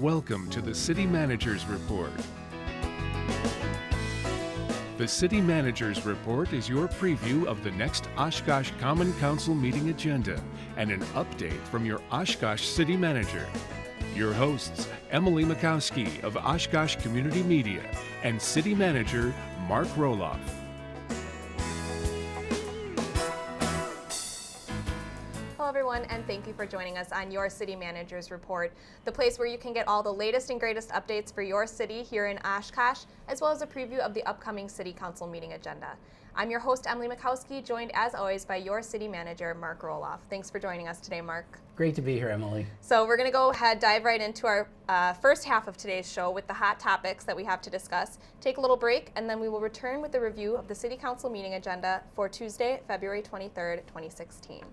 Welcome to the City Manager's Report. The City Manager's Report is your preview of the next Oshkosh Common Council meeting agenda and an update from your Oshkosh City Manager. Your hosts, Emily Makowski of Oshkosh Community Media and City Manager Mark Roloff. Hello everyone, and thank you for joining us on your City Manager's Report, the place where you can get all the latest and greatest updates for your city here in Oshkosh, as well as a preview of the upcoming City Council meeting agenda. I'm your host, Emily Makowski, joined as always by your City Manager, Mark Roloff. Thanks for joining us today, Mark. Great to be here, Emily. So we're going to go ahead, dive right into our first half of today's show with the hot topics that we have to discuss, take a little break, and then we will return with a review of the City Council meeting agenda for Tuesday, February 23rd, 2016.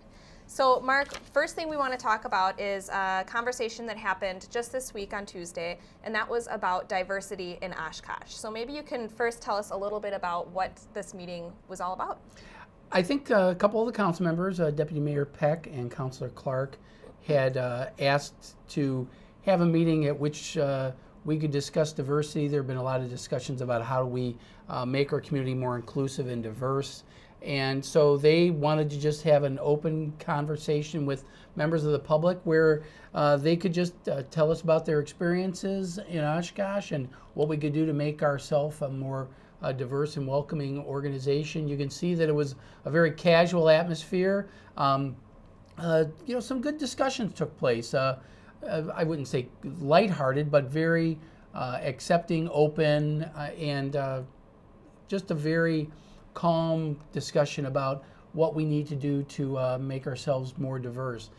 So, Mark, first thing we want to talk about is a conversation that happened just this week on Tuesday, and that was about diversity in Oshkosh. So maybe you can first tell us a little bit about what this meeting was all about. I think a couple of the council members, Deputy Mayor Peck and Councilor Clark, had asked to have a meeting at which we could discuss diversity. There have been a lot of discussions about how do we make our community more inclusive and diverse. And so they wanted to just have an open conversation with members of the public where they could just tell us about their experiences in Oshkosh and what we could do to make ourselves a more diverse and welcoming organization. You can see that it was a very casual atmosphere. Some good discussions took place. I wouldn't say lighthearted, but very accepting, open, and just a very calm discussion about what we need to do to make ourselves more diverse.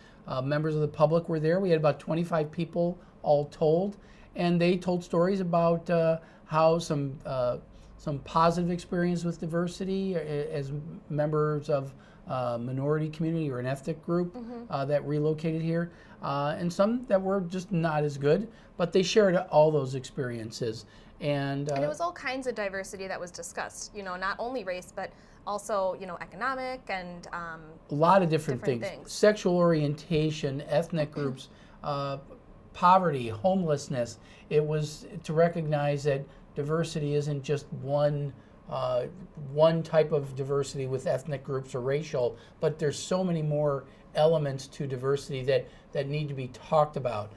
Members of the public were there. We had about 25 people all told, and they told stories about how some positive experience with diversity as members of minority community or an ethnic group that relocated here, and some that were just not as good, but they shared all those experiences. And it was all kinds of diversity that was discussed, not only race, but also, economic and a lot of different things. Sexual orientation, ethnic groups, poverty, homelessness. It was to recognize that diversity isn't just one type of diversity with ethnic groups or racial, but there's so many more elements to diversity that need to be talked about.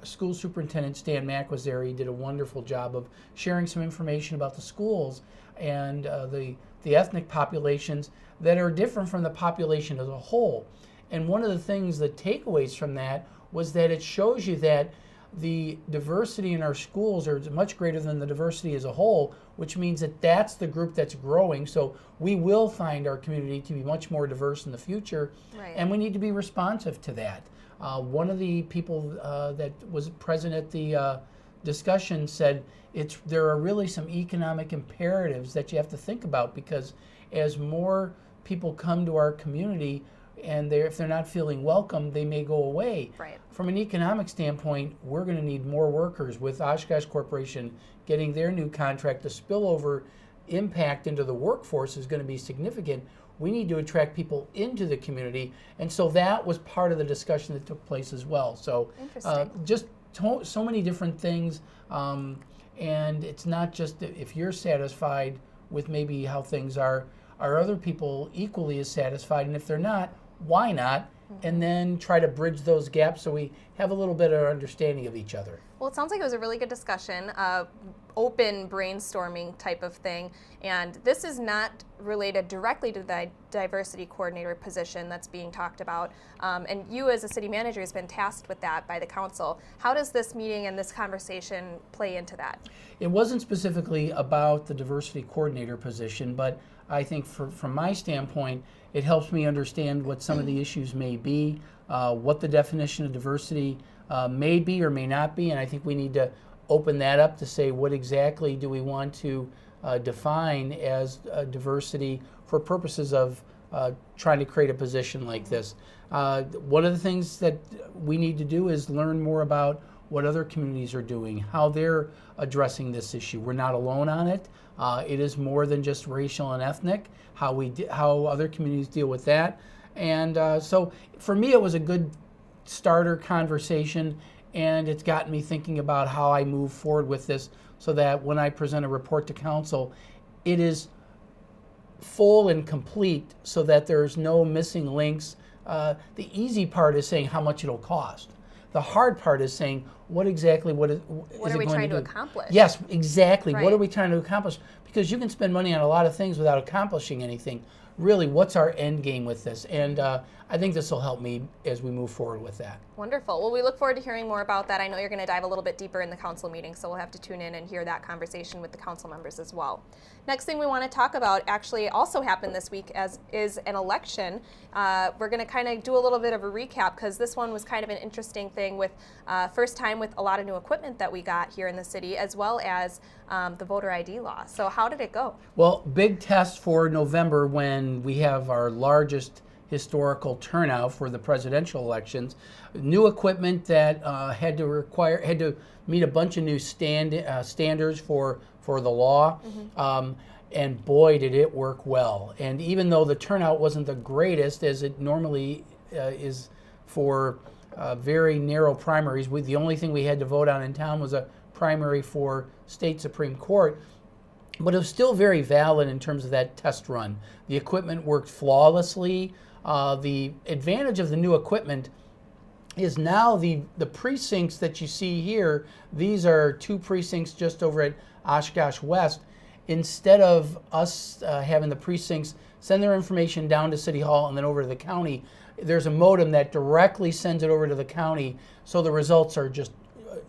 School Superintendent Stan Mack was there. He did a wonderful job of sharing some information about the schools and the ethnic populations that are different from the population as a whole. And one of the things, the takeaways from that, was that it shows you that the diversity in our schools are much greater than the diversity as a whole, which means that that's the group that's growing. So we will find our community to be much more diverse in the future, right. And we need to be responsive to that. One of the people that was present at the discussion said there are really some economic imperatives that you have to think about, because as more people come to our community and if they're not feeling welcome, they may go away. Right. From an economic standpoint, we're going to need more workers. With Oshkosh Corporation getting their new contract, the spillover impact into the workforce is going to be significant. We need to attract people into the community, and so that was part of the discussion that took place as well. So just so many different things, and it's not just if you're satisfied with maybe how things are other people equally as satisfied, and if they're not, why not? And then try to bridge those gaps so we have a little bit of understanding of each other. Well, it sounds like it was a really good discussion, open brainstorming type of thing, and this is not related directly to the diversity coordinator position that's being talked about, and you as a city manager has been tasked with that by the council. How does this meeting and this conversation play into that? It wasn't specifically about the diversity coordinator position, but I think from my standpoint, it helps me understand what some of the issues may be, what the definition of diversity may be or may not be, and I think we need to open that up to say what exactly do we want to define as diversity for purposes of trying to create a position like this. One of the things that we need to do is learn more about what other communities are doing, how they're addressing this issue. We're not alone on it. It is more than just racial and ethnic, how other communities deal with that. And so for me, it was a good starter conversation. and it's gotten me thinking about how I move forward with this so that when I present a report to council, it is full and complete so that there's no missing links. The easy part is saying how much it'll cost. The hard part is saying what exactly what are we trying to accomplish? Yes, exactly. Right. What are we trying to accomplish? Because you can spend money on a lot of things without accomplishing anything. Really, what's our end game with this? And I think this will help me as we move forward with that. Wonderful. Well, we look forward to hearing more about that. I know you're going to dive a little bit deeper in the council meeting, so we'll have to tune in and hear that conversation with the council members as well. Next thing we want to talk about actually also happened this week is an election. We're going to kind of do a little bit of a recap because this one was kind of an interesting thing with first time with a lot of new equipment that we got here in the city, as well as the voter ID law. So how did it go? Well, big test for November when we have our largest historical turnout for the presidential elections. New equipment that had to meet a bunch of new standards for the law. And boy, did it work well. And even though the turnout wasn't the greatest as it normally is for very narrow primaries, the only thing we had to vote on in town was a primary for state Supreme Court. But it was still very valid in terms of that test run. The equipment worked flawlessly. The advantage of the new equipment is now the precincts that you see here, these are 2 precincts just over at Oshkosh West. Instead of us having the precincts send their information down to City Hall and then over to the county, there's a modem that directly sends it over to the county, so the results are just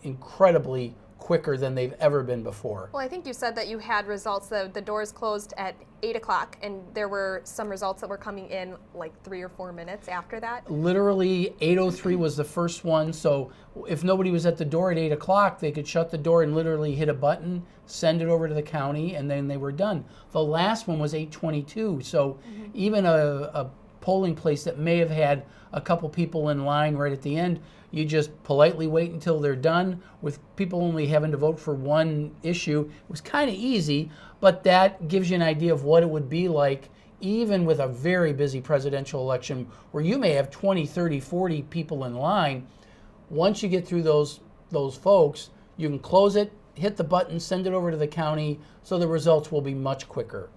incredibly quicker than they've ever been before. Well, I think you said that you had results, the doors closed at 8 o'clock, and there were some results that were coming in like 3 or 4 minutes after that. Literally, 8:03 was the first one, so if nobody was at the door at 8 o'clock, they could shut the door and literally hit a button, send it over to the county, and then they were done. The last one was 8:22, so even a polling place that may have had a couple people in line right at the end, you just politely wait until they're done. With people only having to vote for one issue, it was kind of easy, but that gives you an idea of what it would be like even with a very busy presidential election where you may have 20, 30, 40 people in line. Once you get through those folks, you can close it, hit the button, send it over to the county, so the results will be much quicker.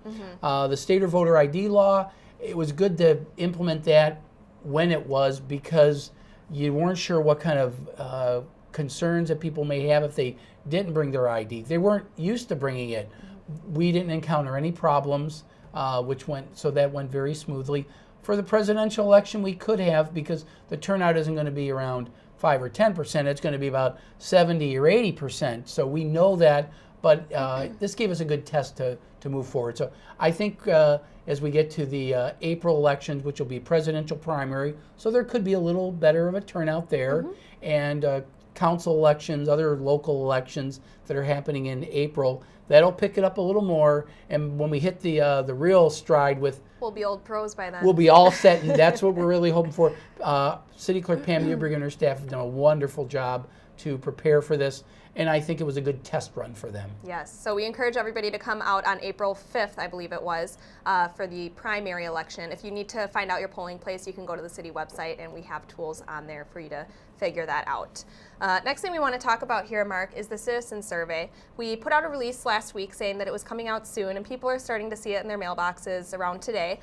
The state or voter ID law, it was good to implement that when it was, because you weren't sure what kind of concerns that people may have if they didn't bring their ID. They weren't used to bringing it. We didn't encounter any problems, so that went very smoothly. For the presidential election, we could have, because the turnout isn't going to be around 5 or 10%. It's going to be about 70 or 80%. So we know that, but this gave us a good test to move forward. So I think as we get to the April elections, which will be presidential primary, so there could be a little better of a turnout there, and council elections, other local elections that are happening in April, that'll pick it up a little more. And when we hit the real stride with, we'll be old pros by then. We'll be all set, and that's what we're really hoping for. City Clerk Pam Newberg and her staff have done a wonderful job to prepare for this, and I think it was a good test run for them. Yes, so we encourage everybody to come out on April 5th, I believe it was, for the primary election. If you need to find out your polling place, you can go to the city website, and we have tools on there for you to figure that out. Next thing we want to talk about here, Mark, is the citizen survey. We put out a release last week saying that it was coming out soon, and people are starting to see it in their mailboxes around today.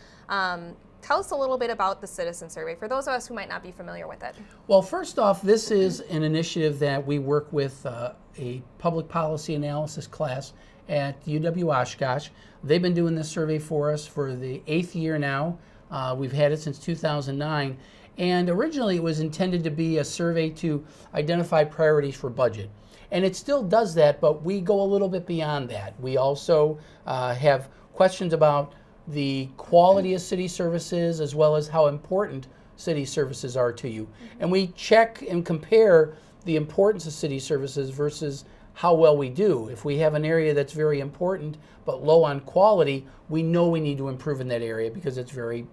Tell us a little bit about the citizen survey for those of us who might not be familiar with it. Well, first off, this is an initiative that we work with a public policy analysis class at UW Oshkosh. They've been doing this survey for us for the 8th year now. We've had it since 2009. And originally it was intended to be a survey to identify priorities for budget. And it still does that, but we go a little bit beyond that. We also have questions about the quality of city services as well as how important city services are to you. And we check and compare the importance of city services versus how well we do. If we have an area that's very important but low on quality, we know we need to improve in that area because it's very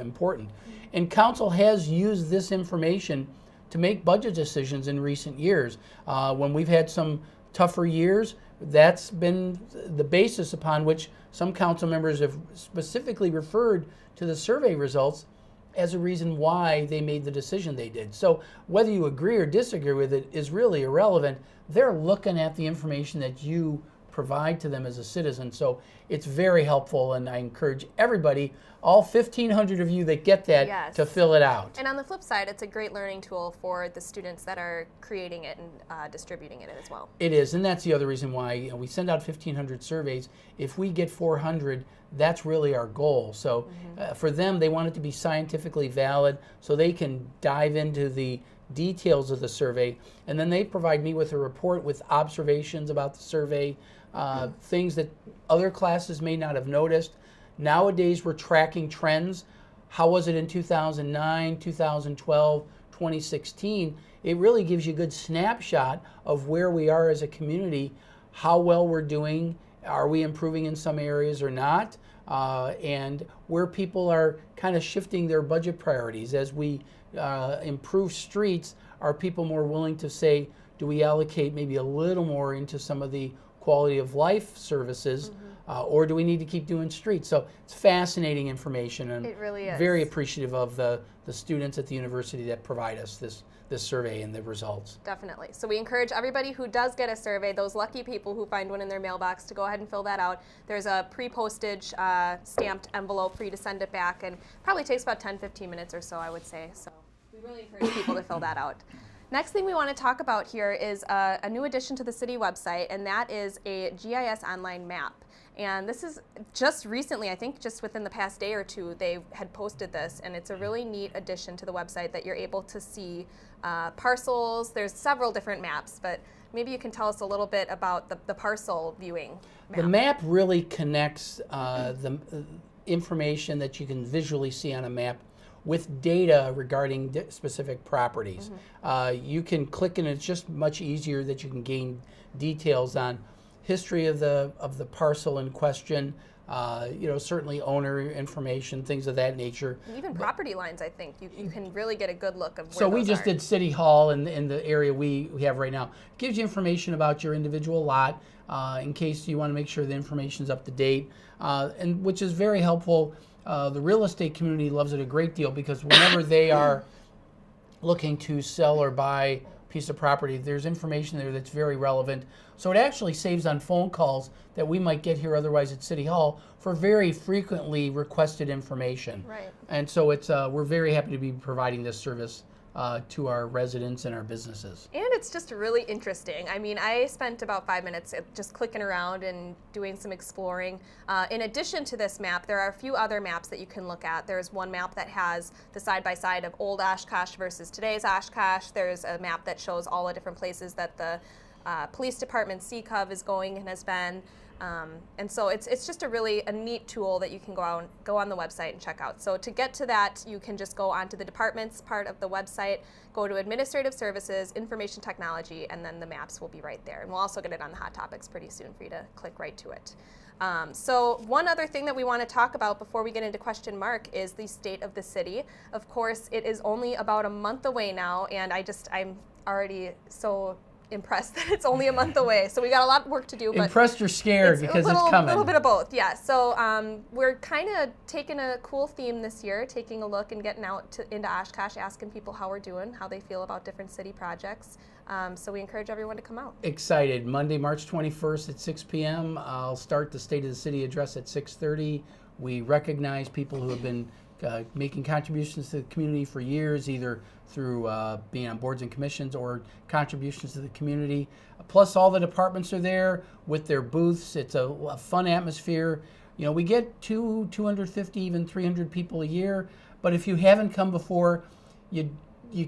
important. And council has used this information to make budget decisions in recent years. When we've had some tougher years, that's been the basis upon which some council members have specifically referred to the survey results as a reason why they made the decision they did. So whether you agree or disagree with it is really irrelevant. They're looking at the information that you provide to them as a citizen. So it's very helpful, and I encourage everybody, all 1,500 of you that get that, Yes. to fill it out. And on the flip side, it's a great learning tool for the students that are creating it and distributing it as well. It is, and that's the other reason why we send out 1,500 surveys. If we get 400, that's really our goal. So for them, they want it to be scientifically valid so they can dive into the details of the survey, and then they provide me with a report with observations about the survey, things that other classes may not have noticed. Nowadays, we're tracking trends. How was it in 2009, 2012, 2016? It really gives you a good snapshot of where we are as a community, how well we're doing, are we improving in some areas or not, and where people are kind of shifting their budget priorities. As we improve streets, are people more willing to say, do we allocate maybe a little more into some of the quality of life services, or do we need to keep doing streets? So it's fascinating information, and It really is. very appreciative of the students at the university that provide us this survey and the results. Definitely. So we encourage everybody who does get a survey, those lucky people who find one in their mailbox, to go ahead and fill that out. There's a pre-postage stamped envelope for you to send it back, and probably takes about 10-15 minutes or so, I would say. So we really encourage people to fill that out. Next thing we want to talk about here is a new addition to the city website, and that is a GIS online map. And this is just recently, I think just within the past day or two, they had posted this, and it's a really neat addition to the website that you're able to see parcels. There's several different maps, but maybe you can tell us a little bit about the parcel viewing map. The map really connects the information that you can visually see on a map with data regarding specific properties. You can click, and it's just much easier that you can gain details on history of the parcel in question, certainly owner information, things of that nature. And even property lines, I think. You can really get a good look of where So we those just are. did City Hall in the area we have right now. It gives you information about your individual lot in case you want to make sure the information's up to date, and which is very helpful. The real estate community loves it a great deal because whenever they are looking to sell or buy a piece of property, there's information there that's very relevant. So it actually saves on phone calls that we might get here otherwise at City Hall for very frequently requested information. Right. And so it's we're very happy to be providing this service to our residents and our businesses. And it's just really interesting. I mean, I spent about 5 minutes just clicking around and doing some exploring. In addition to this map, there are a few other maps that you can look at. There's one map that has the side-by-side of old Oshkosh versus today's Oshkosh. There's a map that shows all the different places that the police department CCOV is going and has been. And so it's just a neat tool that you can go on the website and check out. So to get to that, you can just go onto the departments part of the website, go to Administrative Services, Information Technology, and then the maps will be right there. And we'll also get it on the Hot Topics pretty soon for you to click right to it. So one other thing that we want to talk about before we get into question mark is the state of the city. Of course, it is only about a month away now, and I'm already so impressed that it's only a month away. So we got a lot of work to do. But impressed or scared because it's coming? A little bit of both, yeah. So we're kind of taking a cool theme this year, taking a look and getting out into Oshkosh, asking people how we're doing, how they feel about different city projects. So we encourage everyone to come out. Excited. Monday, March 21st at 6 p.m. I'll start the State of the City address at 6:30. We recognize people who have been making contributions to the community for years, either through being on boards and commissions or contributions to the community. Plus, all the departments are there with their booths. It's a fun atmosphere. You know, we get 250, even 300 people a year, but if you haven't come before, you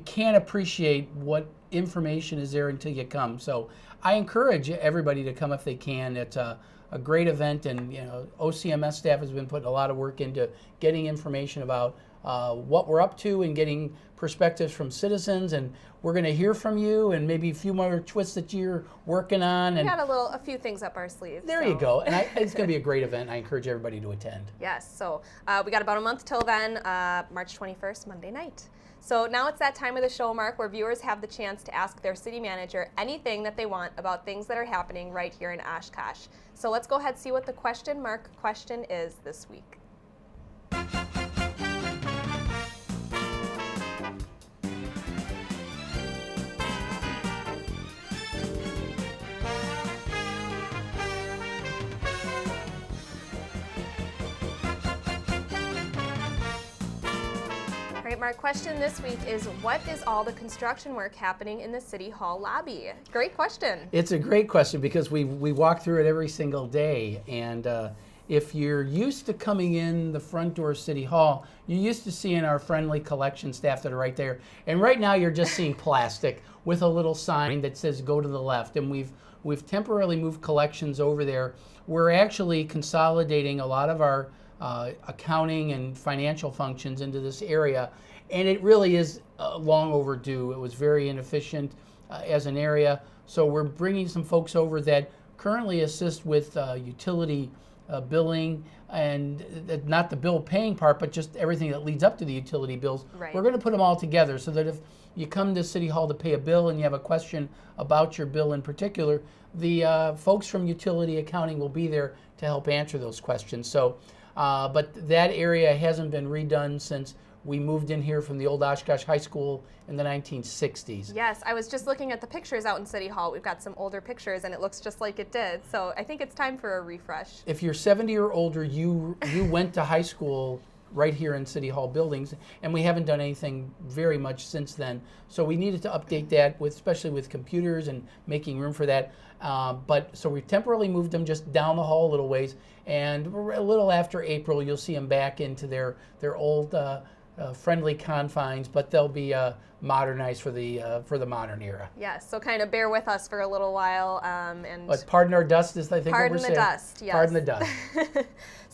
can't appreciate what information is there until you come. So I encourage everybody to come if they can. It's a great event, and OCMS staff has been putting a lot of work into getting information about what we're up to and getting perspectives from citizens, and we're going to hear from you and maybe a few more twists that you're working on. We got a few things up our sleeves. There you go, and it's going to be a great event. I encourage everybody to attend. Yes, so we got about a month till then, March 21st, Monday night. So now it's that time of the show, Mark, where viewers have the chance to ask their city manager anything that they want about things that are happening right here in Oshkosh. So let's go ahead and see what the question mark question is this week. right, Mark, question this week is, what is all the construction work happening in the City Hall lobby? Great question. It's a great question because we walk through it every single day. And if you're used to coming in the front door of City Hall, you're used to seeing our friendly collection staff that are right there. And right now you're just seeing plastic with a little sign that says go to the left. And we've temporarily moved collections over there. We're actually consolidating a lot of our accounting and financial functions into this area, and it really is long overdue. It was very inefficient as an area, so we're bringing some folks over that currently assist with utility billing, and not the bill paying part, but just everything that leads up to the utility bills. Right. We're going to put them all together so that if you come to City Hall to pay a bill and you have a question about your bill in particular, the folks from utility accounting will be there to help answer those questions. So. But that area hasn't been redone since we moved in here from the old Oshkosh High School in the 1960s. Yes, I was just looking at the pictures out in City Hall. We've got some older pictures, and it looks just like it did. So I think it's time for a refresh. If you're 70 or older, you went to high school right here in City Hall buildings, and we haven't done anything very much since then. So we needed to update that, especially with computers and making room for that. So we temporarily moved them just down the hall a little ways, and a little after April, you'll see them back into their old friendly confines, but they'll be modernized for the modern era. Yes, so kind of bear with us for a little while. But pardon our dust is, I think, what we're saying. Pardon the dust, yes. Pardon the dust.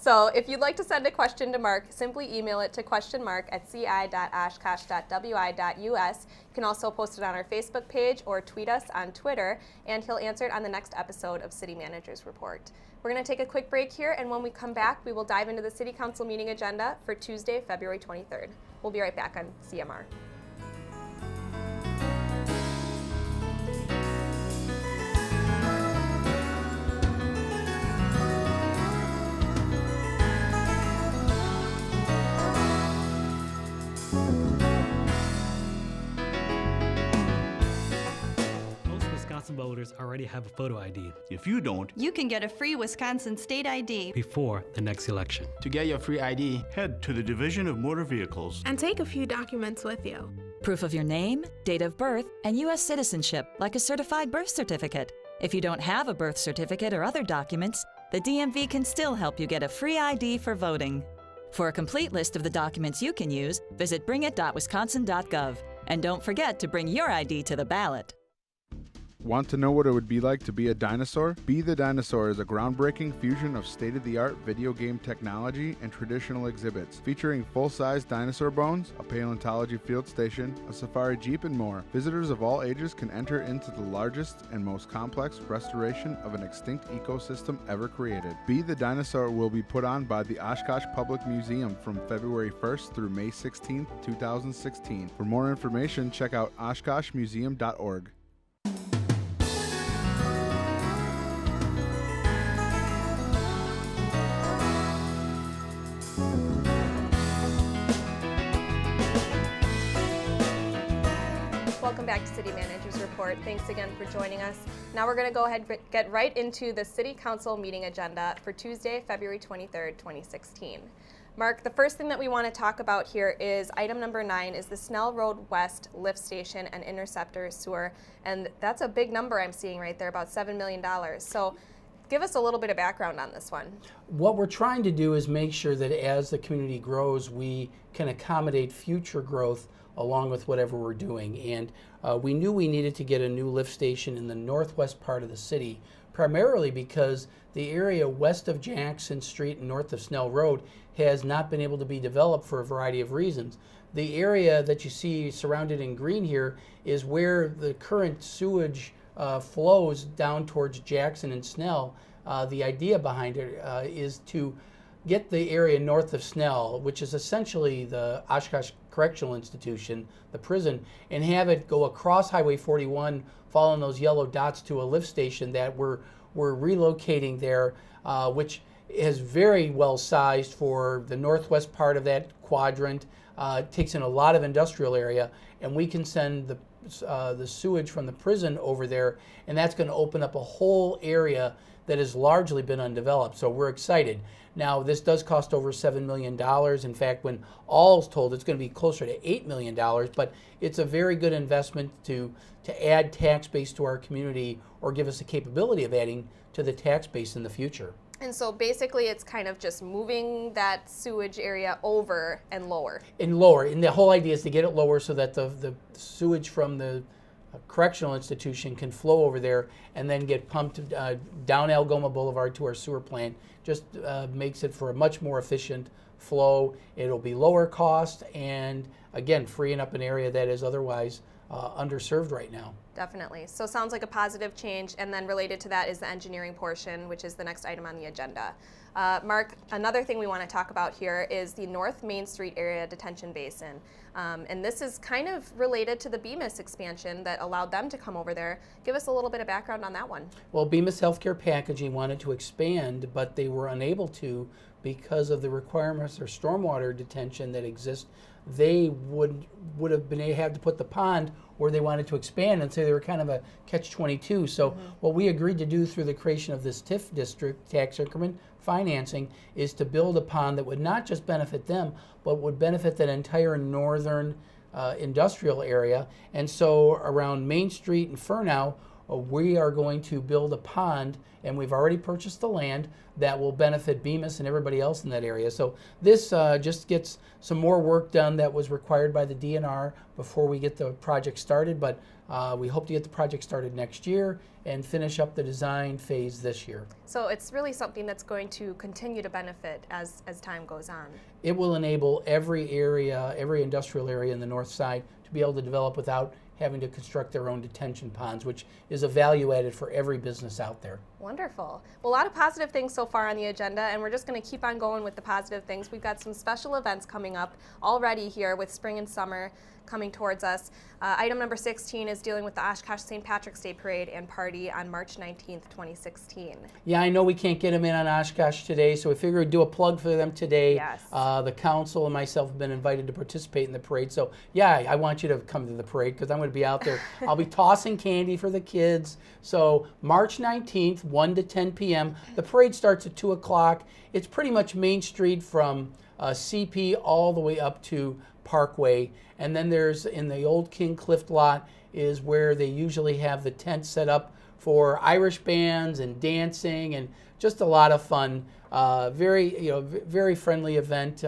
So if you'd like to send a question to Mark, simply email it to questionmark@ci.oshkosh.wi.us. You can also post it on our Facebook page or tweet us on Twitter, and he'll answer it on the next episode of City Manager's Report. We're going to take a quick break here, and when we come back, we will dive into the City Council meeting agenda for Tuesday, February 23rd. We'll be right back on CMR. Voters already have a photo ID. If you don't, you can get a free Wisconsin state ID before the next election. To get your free ID, head to the Division of Motor Vehicles and take a few documents with you. Proof of your name, date of birth, and U.S. citizenship, like a certified birth certificate. If you don't have a birth certificate or other documents, the DMV can still help you get a free ID for voting. For a complete list of the documents you can use, visit bringit.wisconsin.gov. And don't forget to bring your ID to the ballot. Want to know what it would be like to be a dinosaur? Be the Dinosaur is a groundbreaking fusion of state-of-the-art video game technology and traditional exhibits, featuring full-size dinosaur bones, a paleontology field station, a safari jeep, and more. Visitors of all ages can enter into the largest and most complex restoration of an extinct ecosystem ever created. Be the Dinosaur will be put on by the Oshkosh Public Museum from February 1st through May 16th, 2016. For more information, check out oshkoshmuseum.org. Welcome back to City Manager's Report. Thanks again for joining us. Now we're going to go ahead and get right into the City Council meeting agenda for Tuesday, February 23rd, 2016. Mark, the first thing that we want to talk about here is item number 9 is the Snell Road West lift station and interceptor sewer. And that's a big number I'm seeing right there, about $7 million. So give us a little bit of background on this one. What we're trying to do is make sure that as the community grows, we can accommodate future growth along with whatever we're doing. And we knew we needed to get a new lift station in the northwest part of the city, primarily because the area west of Jackson Street and north of Snell Road has not been able to be developed for a variety of reasons. The area that you see surrounded in green here is where the current sewage flows down towards Jackson and Snell. The idea behind it is to get the area north of Snell, which is essentially the Oshkosh Correctional Institution, the prison, and have it go across Highway 41, following those yellow dots to a lift station that we're relocating there, which is very well sized for the northwest part of that quadrant. It takes in a lot of industrial area, and we can send the sewage from the prison over there, and that's going to open up a whole area that has largely been undeveloped. So we're excited. Now, this does cost over $7 million. In fact, when all's told, it's going to be closer to $8 million, but it's a very good investment to add tax base to our community or give us the capability of adding to the tax base in the future. And so basically it's kind of just moving that sewage area over and lower. And lower. And the whole idea is to get it lower so that the sewage from the correctional institution can flow over there and then get pumped down Algoma Boulevard to our sewer plant. Just makes it for a much more efficient flow. It'll be lower cost and, again, freeing up an area that is otherwise underserved right now. Definitely. So sounds like a positive change, and then related to that is the engineering portion, which is the next item on the agenda. Mark, another thing we want to talk about here is the North Main Street area detention basin. And this is kind of related to the Bemis expansion that allowed them to come over there. Give us a little bit of background on that one. Well, Bemis Healthcare Packaging wanted to expand, but they were unable to because of the requirements for stormwater detention that exist. They would have been had to put the pond where they wanted to expand, and so they were kind of a catch-22. So what we agreed to do through the creation of this TIF district, tax increment financing, is to build a pond that would not just benefit them, but would benefit that entire northern industrial area. And so around Main Street and Furnow, we are going to build a pond, and we've already purchased the land that will benefit Bemis and everybody else in that area. So this just gets some more work done that was required by the DNR before we get the project started, but we hope to get the project started next year and finish up the design phase this year. So it's really something that's going to continue to benefit as time goes on. It will enable every area, every industrial area in the north side to be able to develop without having to construct their own detention ponds, which is a value added for every business out there. Wonderful. Well, a lot of positive things so far on the agenda, and we're just going to keep on going with the positive things. We've got some special events coming up already here with spring and summer coming towards us. Item number 16 is dealing with the Oshkosh St. Patrick's Day Parade and Party on March 19th, 2016. Yeah, I know we can't get them in on Oshkosh today, so we figured we'd do a plug for them today. Yes. The council and myself have been invited to participate in the parade, so yeah, I want you to come to the parade because I'm going to be out there. I'll be tossing candy for the kids. So March 19th, 1 to 10 p.m. The parade starts at 2 o'clock. It's pretty much Main Street from CP all the way up to Parkway. And then there's, in the old King Clift lot, is where they usually have the tent set up for Irish bands and dancing and just a lot of fun. Very friendly event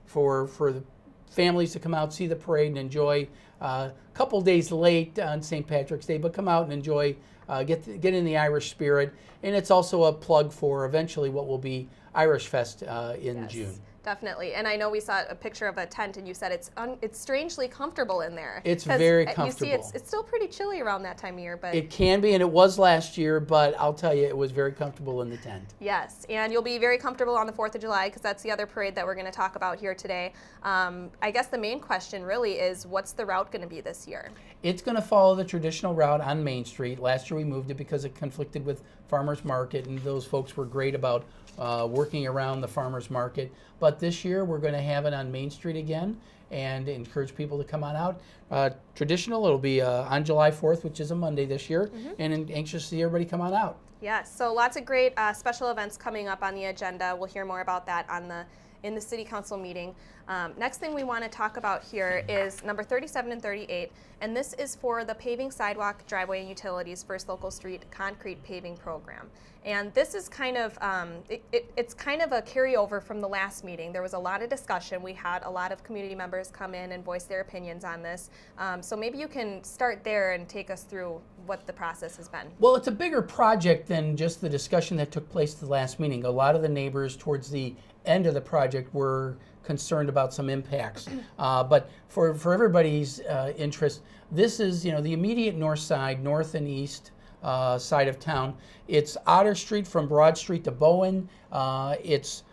for the families to come out, see the parade, and enjoy. A couple days late on St. Patrick's Day, but come out and enjoy, get in the Irish spirit. And it's also a plug for eventually what will be Irish Fest in June. Definitely, and I know we saw a picture of a tent, and you said it's strangely comfortable in there. It's very comfortable. You see, it's still pretty chilly around that time of year, but it can be, and it was last year. But I'll tell you, it was very comfortable in the tent. Yes, and you'll be very comfortable on the 4th of July because that's the other parade that we're going to talk about here today. I guess the main question really is, what's the route going to be this year? It's going to follow the traditional route on Main Street. Last year we moved it because it conflicted with Farmers Market, and those folks were great about working around the Farmers Market. But this year we're going to have it on Main Street again and encourage people to come on out. Traditional, it'll be on July 4th, which is a Monday this year, and anxious to see everybody come on out. Yes, so lots of great special events coming up on the agenda. We'll hear more about that in the City Council meeting. Next thing we want to talk about here is number 37 and 38, and this is for the paving, sidewalk, driveway, and utilities First Local Street concrete paving program. And this is kind of, it's kind of a carryover from the last meeting. There was a lot of discussion. We had a lot of community members come in and voice their opinions on this. So maybe you can start there and take us through what the process has been. Well, it's a bigger project than just the discussion that took place at the last meeting. A lot of the neighbors towards the end of the project were concerned about some impacts. But for everybody's interest, this is the immediate north side, north and east side of town. It's Otter Street from Broad Street to Bowen. It's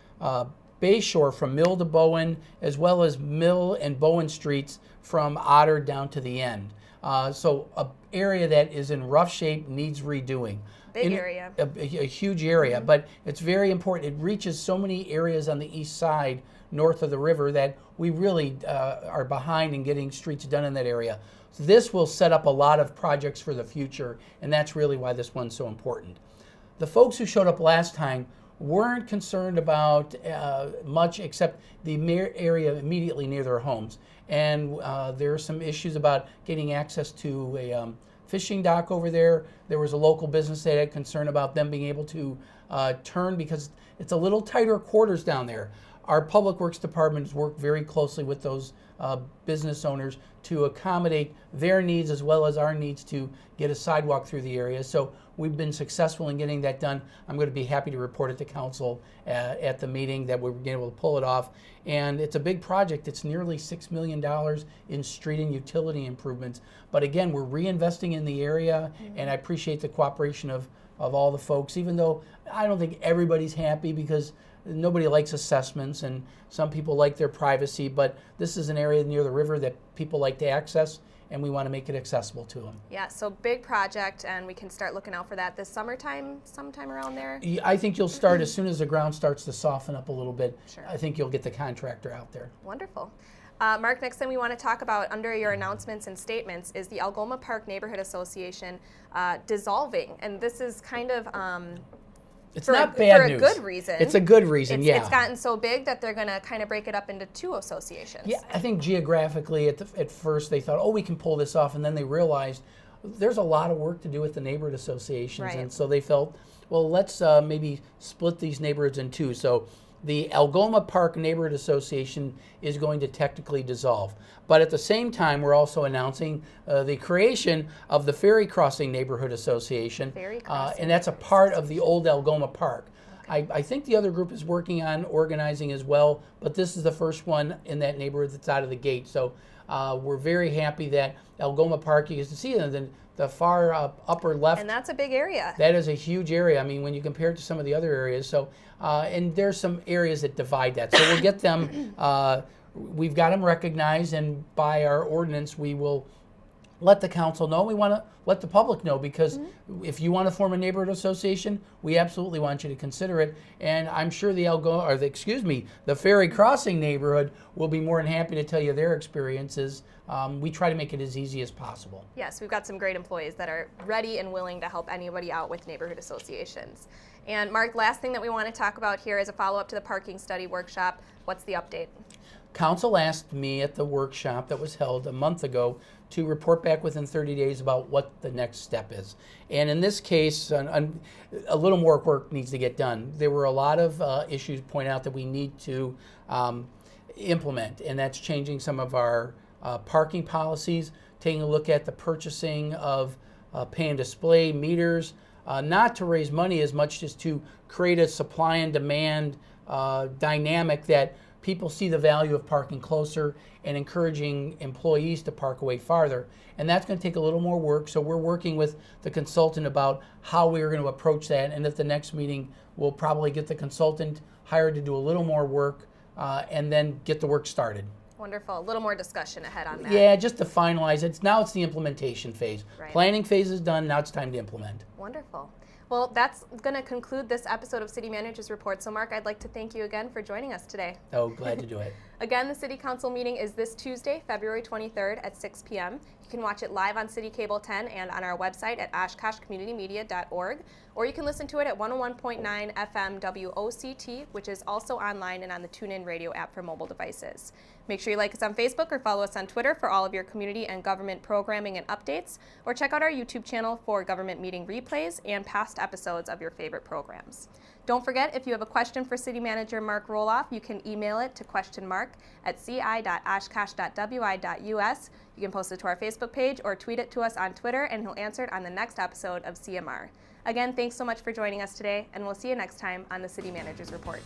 Bay Shore from Mill to Bowen, as well as Mill and Bowen Streets from Otter down to the end. So an area that is in rough shape, needs redoing. Big area. A huge area, but it's very important. It reaches so many areas on the east side, north of the river, that we really are behind in getting streets done in that area. So this will set up a lot of projects for the future, and that's really why this one's so important. The folks who showed up last time weren't concerned about much except the area immediately near their homes. And there are some issues about getting access to a fishing dock over there. There was a local business that had concern about them being able to turn because it's a little tighter quarters down there. Our Public Works departments work very closely with those business owners to accommodate their needs as well as our needs to get a sidewalk through the area. So we've been successful in getting that done. I'm going to be happy to report it to council at the meeting that we're able to pull it off. And it's a big project. It's nearly $6 million in street and utility improvements. But again, we're reinvesting in the area, and I appreciate the cooperation of all the folks, even though I don't think everybody's happy because nobody likes assessments and some people like their privacy, but this is an area near the river that people like to access, and we want to make it accessible to them. Yeah, so big project, and we can start looking out for that this summertime, sometime around there? I think you'll start as soon as the ground starts to soften up a little bit. Sure. I think you'll get the contractor out there. Wonderful. Mark, next thing we want to talk about under your announcements and statements is the Algoma Park Neighborhood Association dissolving, and this is kind of It's for not bad news. For a good reason. It's a good reason, yeah. It's gotten so big that they're going to kind of break it up into two associations. Yeah, I think geographically at first they thought, oh, we can pull this off, and then they realized there's a lot of work to do with the neighborhood associations, Right. and so they felt, well, let's maybe split these neighborhoods in two. So the Algoma Park Neighborhood Association is going to technically dissolve. But at the same time, we're also announcing the creation of the Ferry Crossing Neighborhood Association. Ferry Crossing and that's a part of the old Algoma Park. I think the other group is working on organizing as well, but this is the first one in that neighborhood that's out of the gate. So we're very happy that Algoma Park, you can see in the far upper left. And that's a big area. That is a huge area. I mean, when you compare it to some of the other areas. So, and there's some areas that divide that. So we'll get them, we've got them recognized, and by our ordinance, we will let the council know. We want to let the public know, because if you want to form a neighborhood association, we absolutely want you to consider it. And I'm sure the Ferry Crossing neighborhood will be more than happy to tell you their experiences. We try to make it as easy as possible. Yes, we've got some great employees that are ready and willing to help anybody out with neighborhood associations. And Mark, last thing that we want to talk about here is a follow-up to the parking study workshop. What's the update? Council asked me at the workshop that was held a month ago to report back within 30 days about what the next step is. And in this case, a little more work needs to get done. There were a lot of issues pointed out that we need to implement, and that's changing some of our parking policies, taking a look at the purchasing of pay and display meters, not to raise money as much as to create a supply and demand dynamic that people see the value of parking closer and encouraging employees to park away farther. And that's going to take a little more work, so we're working with the consultant about how we are going to approach that, and at the next meeting we'll probably get the consultant hired to do a little more work and then get the work started. Wonderful. A little more discussion ahead on that. Yeah, just to finalize it. Now it's the implementation phase. Right. Planning phase is done, now it's time to implement. Wonderful. Well, that's going to conclude this episode of City Manager's Report. So, Mark, I'd like to thank you again for joining us today. Oh, glad to do it. Again, the City Council meeting is this Tuesday, February 23rd at 6 p.m. You can watch it live on City Cable 10 and on our website at oshkoshcommunitymedia.org, or you can listen to it at 101.9 FM WOCT, which is also online and on the TuneIn Radio app for mobile devices. Make sure you like us on Facebook or follow us on Twitter for all of your community and government programming and updates, or check out our YouTube channel for government meeting replays and past episodes of your favorite programs. Don't forget, if you have a question for City Manager Mark Roloff, you can email it to questionmark@ci.oshkosh.wi.us. You can post it to our Facebook page or tweet it to us on Twitter, and he'll answer it on the next episode of CMR. Again, thanks so much for joining us today, and we'll see you next time on the City Manager's Report.